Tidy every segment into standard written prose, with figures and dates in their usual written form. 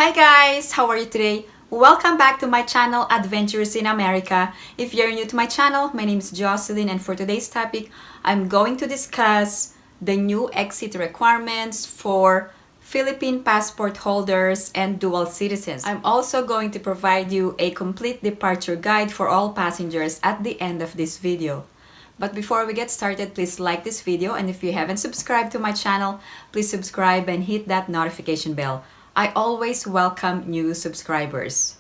Hi guys! How are you today? Welcome back to my channel, Adventures in America. If you're new to my channel, my name is Jocelyn, and for today's topic, I'm going to discuss the new exit requirements for Philippine passport holders and dual citizens. I'm also going to provide you a complete departure guide for all passengers at the end of this video. But before we get started, please like this video, and if you haven't subscribed to my channel, please subscribe and hit that notification bell. I always welcome new subscribers.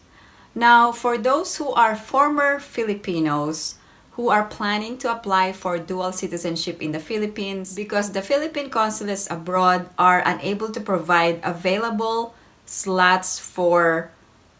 Now, for those who are former Filipinos who are planning to apply for dual citizenship in the Philippines because the Philippine consulates abroad are unable to provide available slots for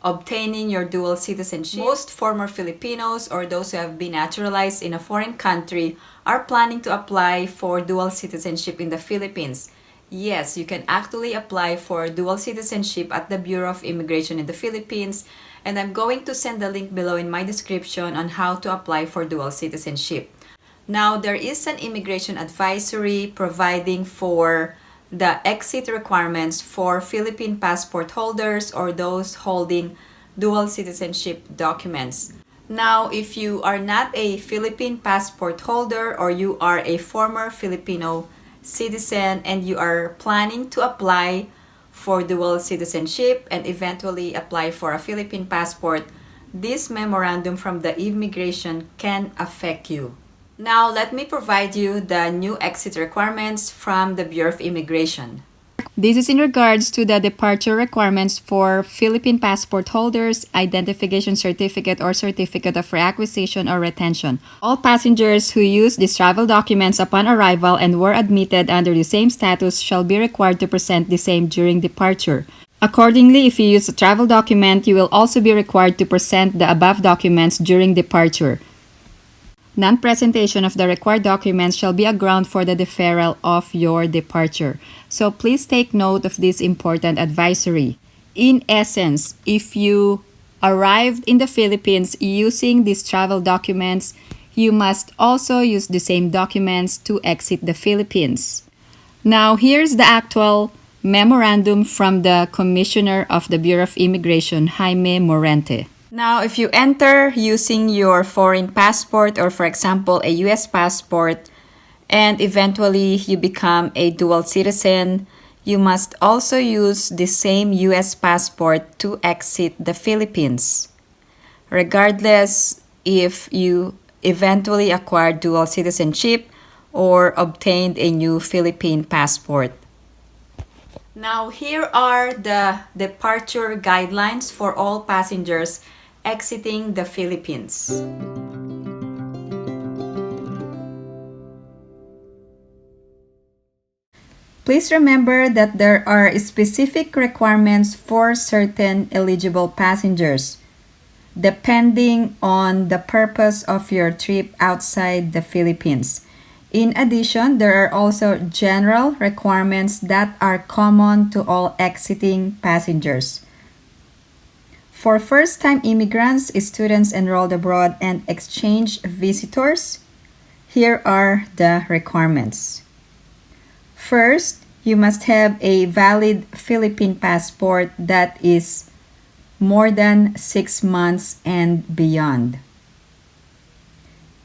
obtaining your dual citizenship, most former Filipinos or those who have been naturalized in a foreign country are planning to apply for dual citizenship in the Philippines. Yes, you can actually apply for dual citizenship at the Bureau of Immigration in the Philippines, and I'm going to send the link below in my description on how to apply for dual citizenship. Now, there is an immigration advisory providing for the exit requirements for Philippine passport holders or those holding dual citizenship documents. Now, if you are not a Philippine passport holder or you are a former Filipino citizen and you are planning to apply for dual citizenship and eventually apply for a Philippine passport, this memorandum from the immigration can affect you. Now, let me provide you the new exit requirements from the Bureau of Immigration. This is in regards to the departure requirements for Philippine passport holders, identification certificate or certificate of reacquisition or retention. All passengers who use these travel documents upon arrival and were admitted under the same status shall be required to present the same during departure. Accordingly, if you use a travel document, you will also be required to present the above documents during departure. Non-presentation of the required documents shall be a ground for the deferral of your departure. So please take note of this important advisory. In essence, if you arrived in the Philippines using these travel documents, you must also use the same documents to exit the Philippines. Now, here's the actual memorandum from the Commissioner of the Bureau of Immigration, Jaime Morente. Now, if you enter using your foreign passport or, for example, a US passport, and eventually you become a dual citizen, you must also use the same US passport to exit the Philippines, regardless if you eventually acquired dual citizenship or obtained a new Philippine passport. Now, here are the departure guidelines for all passengers exiting the Philippines. Please remember that there are specific requirements for certain eligible passengers, depending on the purpose of your trip outside the Philippines. In addition, there are also general requirements that are common to all exiting passengers. For first-time immigrants, students enrolled abroad, and exchange visitors, here are the requirements. First, you must have a valid Philippine passport that is more than 6 months and beyond.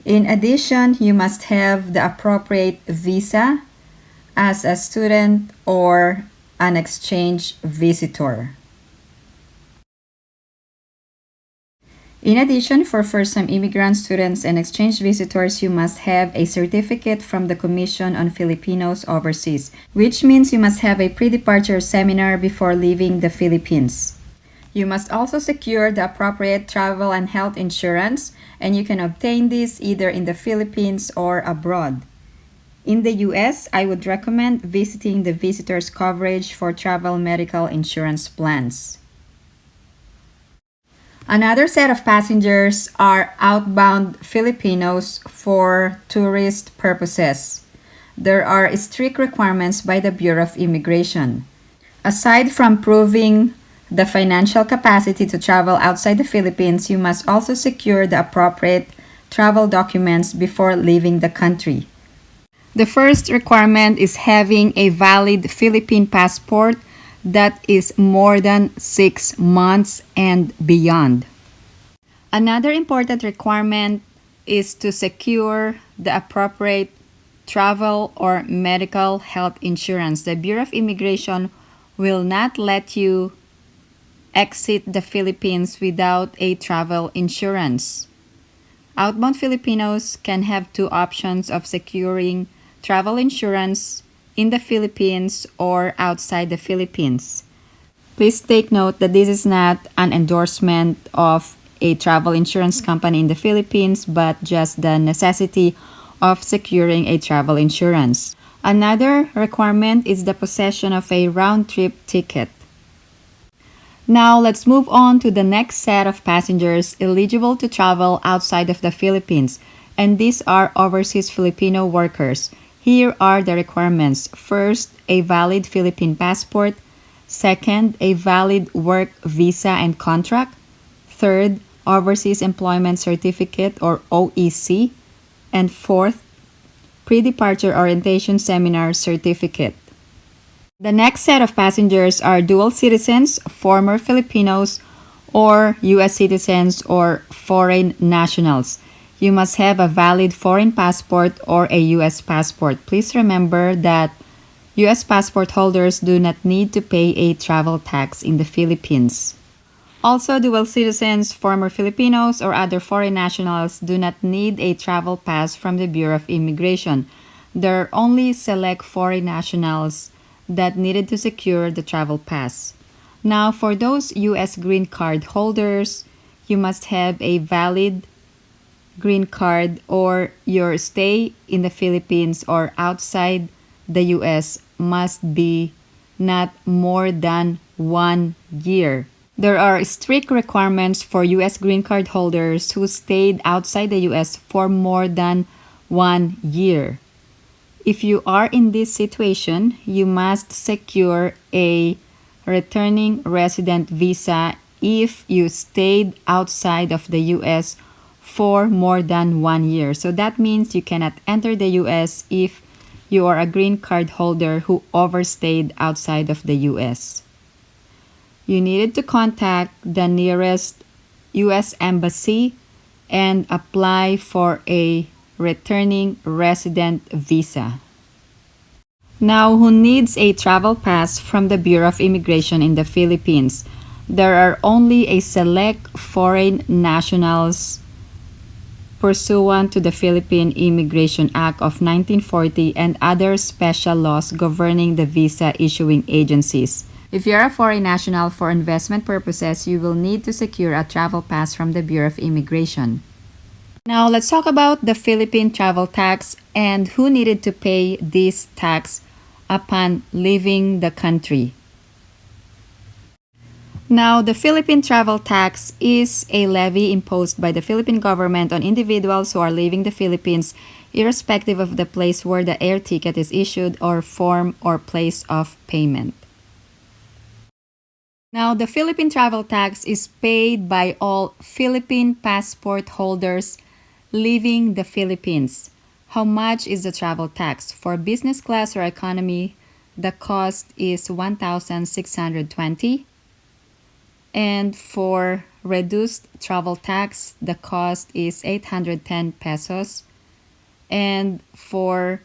In addition, you must have the appropriate visa as a student or an exchange visitor. In addition, for first-time immigrants, students, and exchange visitors, you must have a certificate from the Commission on Filipinos Overseas, which means you must have a pre-departure seminar before leaving the Philippines. You must also secure the appropriate travel and health insurance, and you can obtain this either in the Philippines or abroad. In the US, I would recommend visiting the visitor's coverage for travel medical insurance plans. Another set of passengers are outbound Filipinos for tourist purposes. There are strict requirements by the Bureau of Immigration. Aside from proving the financial capacity to travel outside the Philippines, you must also secure the appropriate travel documents before leaving the country. The first requirement is having a valid Philippine passport that is more than 6 months and beyond. Another important requirement is to secure the appropriate travel or medical health insurance. The Bureau of Immigration will not let you exit the Philippines without a travel insurance. Outbound Filipinos can have two options of securing travel insurance in the Philippines or outside the Philippines. Please take note that this is not an endorsement of a travel insurance company in the Philippines, but just the necessity of securing a travel insurance. Another requirement is the possession of a round-trip ticket. Now, let's move on to the next set of passengers eligible to travel outside of the Philippines, and these are overseas Filipino workers. Here are the requirements. First, a valid Philippine passport. Second, a valid work visa and contract. Third, Overseas Employment Certificate or OEC. And fourth, Pre-Departure Orientation Seminar Certificate. The next set of passengers are dual citizens, former Filipinos, or U.S. citizens or foreign nationals. You must have a valid foreign passport or a U.S. passport. Please remember that U.S. passport holders do not need to pay a travel tax in the Philippines. Also, dual citizens, former Filipinos, or other foreign nationals do not need a travel pass from the Bureau of Immigration. There are only select foreign nationals that needed to secure the travel pass. Now, for those U.S. green card holders, you must have a valid green card or your stay in the Philippines or outside the U.S. must be not more than 1 year. There are strict requirements for U.S. green card holders who stayed outside the U.S. for more than 1 year. If you are in this situation, you must secure a returning resident visa if you stayed outside of the U.S. for more than 1 year. So that means you cannot enter the U.S. if you are a green card holder who overstayed outside of the U.S. You needed to contact the nearest U.S. Embassy and apply for a returning resident visa. Now, who needs a travel pass from the Bureau of Immigration in the Philippines? There are only a select foreign nationals pursuant to the Philippine Immigration Act of 1940 and other special laws governing the visa issuing agencies. If you're a foreign national for investment purposes, you will need to secure a travel pass from the Bureau of Immigration. Now, let's talk about the Philippine Travel Tax and who needed to pay this tax upon leaving the country. Now, the Philippine Travel Tax is a levy imposed by the Philippine government on individuals who are leaving the Philippines, irrespective of the place where the air ticket is issued or form or place of payment. Now, the Philippine Travel Tax is paid by all Philippine passport holders leaving the Philippines. How much is the travel tax? For business class or economy, the cost is 1,620. And for reduced travel tax, the cost is 810 pesos. And for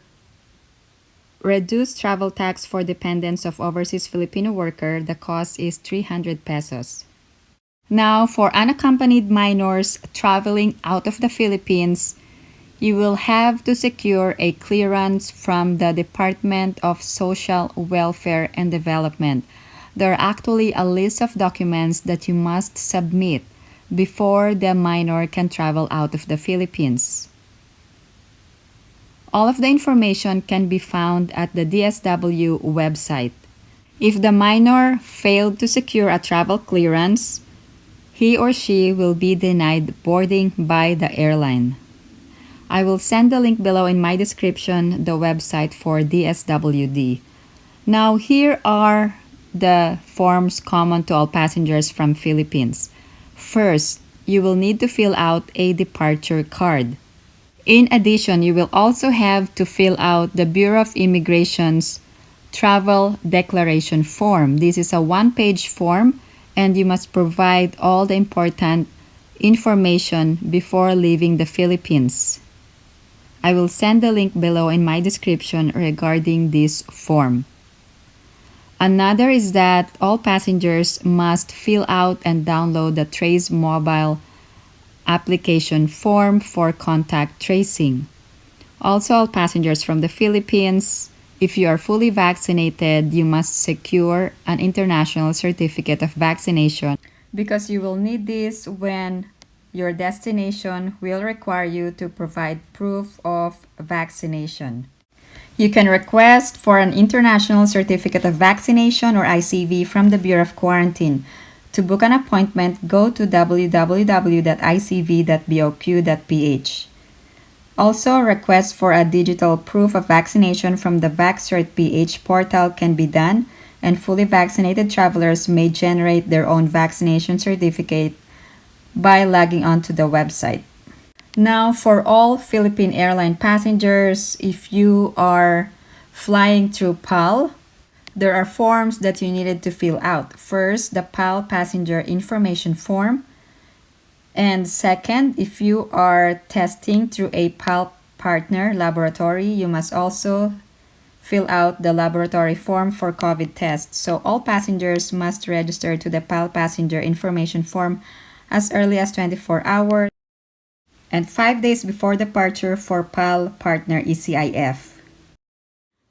reduced travel tax for dependents of overseas Filipino worker, the cost is 300 pesos. Now, for unaccompanied minors traveling out of the Philippines, you will have to secure a clearance from the Department of Social Welfare and Development. There are actually a list of documents that you must submit before the minor can travel out of the Philippines. All of the information can be found at the DSW website. If the minor failed to secure a travel clearance, he or she will be denied boarding by the airline. I will send the link below in my description, the website for DSWD. Now, here are the forms common to all passengers from Philippines. First, you will need to fill out a departure card. In addition, you will also have to fill out the Bureau of Immigration's travel declaration form. This is a one-page form and you must provide all the important information before leaving the Philippines. I will send the link below in my description regarding this form. Another is that all passengers must fill out and download the Traze mobile application form for contact tracing. Also, all passengers from the Philippines, if you are fully vaccinated, you must secure an international certificate of vaccination because you will need this when your destination will require you to provide proof of vaccination. You can request for an International Certificate of Vaccination or ICV from the Bureau of Quarantine. To book an appointment, go to www.icv.boq.ph. Also, request for a digital proof of vaccination from the VaxCert.ph portal can be done, and fully vaccinated travelers may generate their own vaccination certificate by logging on to the website. Now, for all Philippine airline passengers, if you are flying through PAL, there are forms that you needed to fill out. First, the PAL passenger information form. And second, if you are testing through a PAL partner laboratory, you must also fill out the laboratory form for COVID tests. So all passengers must register to the PAL passenger information form as early as 24 hours and 5 days before departure for PAL partner ECIF.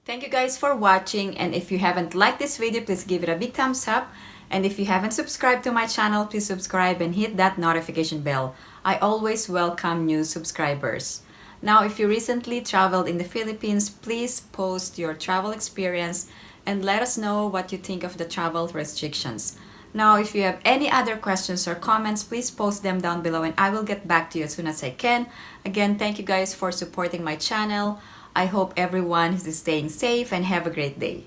Thank you guys for watching, and if you haven't liked this video, please give it a big thumbs up. And if you haven't subscribed to my channel, please subscribe and hit that notification bell. I always welcome new subscribers. Now, if you recently traveled in the Philippines, please post your travel experience and let us know what you think of the travel restrictions. Now, if you have any other questions or comments, please post them down below and I will get back to you as soon as I can. Again, thank you guys for supporting my channel. I hope everyone is staying safe and have a great day.